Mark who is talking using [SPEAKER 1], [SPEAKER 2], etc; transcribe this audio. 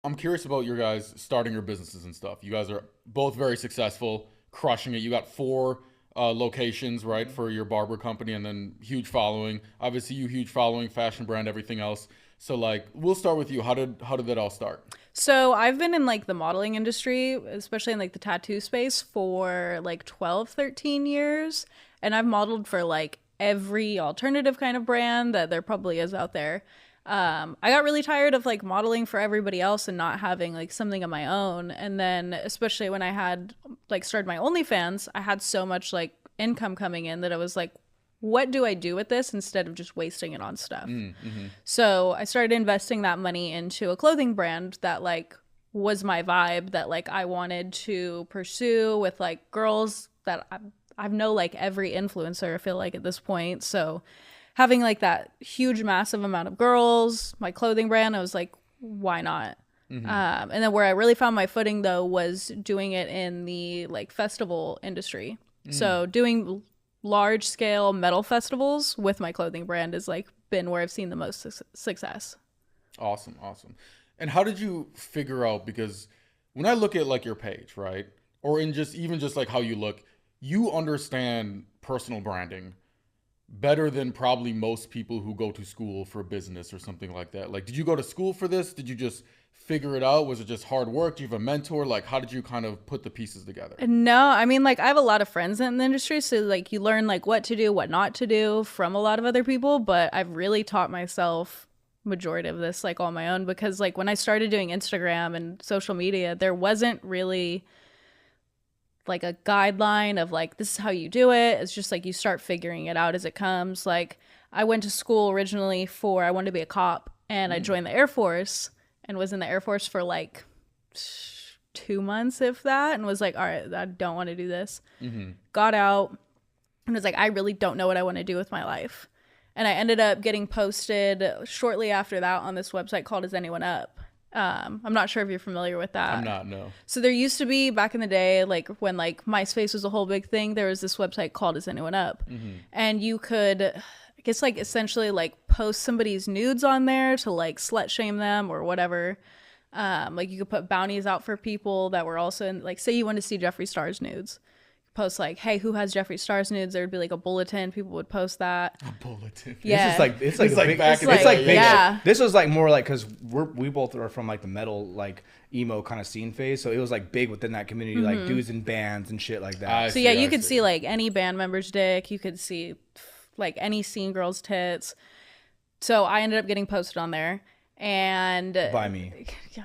[SPEAKER 1] I'm curious about your guys starting your businesses and stuff. You guys are both very successful, crushing it. You got four locations, right, for your barber company, and then huge following. Obviously, you huge following, fashion brand, everything else. So, like, we'll start with you. How did that all start?
[SPEAKER 2] So I've been in like the modeling industry, especially in like the tattoo space for like 12, 13 years. And I've modeled for like every alternative kind of brand that there probably is out there. I got really tired of like modeling for everybody else and not having like something of my own. And then, especially when I had like started my OnlyFans, I had so much like income coming in that I was like, what do I do with this instead of just wasting it on stuff? So I started investing that money into a clothing brand that like was my vibe, that like I wanted to pursue with like girls that I know like every influencer, I feel like at this point. So having like that huge massive amount of girls, my clothing brand, I was like, why not? And then where I really found my footing though was doing it in the like festival industry. So doing large scale metal festivals with my clothing brand has like been where I've seen the most success.
[SPEAKER 1] Awesome, awesome. And how did you figure out? Because when I look at like your page, right, or in just even just like how you look, you understand personal branding better than probably most people who go to school for business or something like that. Like, did you go to school for this? Did you just figure it out? Was it just hard work? Do you have a mentor? Like, how did you kind of put the pieces together?
[SPEAKER 2] No, I mean, like, I have a lot of friends in the industry, so like you learn like what to do, what not to do from a lot of other people, but I've really taught myself majority of this like on my own, because like when I started doing Instagram and social media, there wasn't really like a guideline of like this is how you do it. It's just like you start figuring it out as it comes. Like I went to school originally for I wanted to be a cop, and I joined the Air Force and was in the Air Force for like 2 months, if that, and was like, all right, I don't want to do this. Got out and was like, I really don't know what I want to do with my life. And I ended up getting posted shortly after that on this website called Is Anyone Up? I'm not sure if you're familiar with that.
[SPEAKER 1] I'm not, no.
[SPEAKER 2] So there used to be back in the day, like when like MySpace was a whole big thing, there was this website called Is Anyone Up? And you could, I guess, like essentially like post somebody's nudes on there to like slut shame them or whatever. Like you could put bounties out for people that were also in, like, say you want to see Jeffree Star's nudes. Post like, hey, who has Jeffree Star's nudes? There would be like a bulletin. People would post that.
[SPEAKER 1] A bulletin.
[SPEAKER 2] Yeah.
[SPEAKER 3] This is like
[SPEAKER 1] It's like
[SPEAKER 3] big,
[SPEAKER 1] back in the
[SPEAKER 3] it's like
[SPEAKER 1] day.
[SPEAKER 3] big.
[SPEAKER 2] Yeah.
[SPEAKER 3] This was like more like because we both are from like the metal like emo kind of scene phase, so it was like big within that community, like dudes in bands and shit like that.
[SPEAKER 1] I
[SPEAKER 2] So yeah,
[SPEAKER 1] see,
[SPEAKER 2] you
[SPEAKER 1] I
[SPEAKER 2] could
[SPEAKER 1] see.
[SPEAKER 2] see like any band member's dick. You could see like any scene girl's tits. So I ended up getting posted on there. And
[SPEAKER 3] By me.
[SPEAKER 2] Yeah,
[SPEAKER 3] No,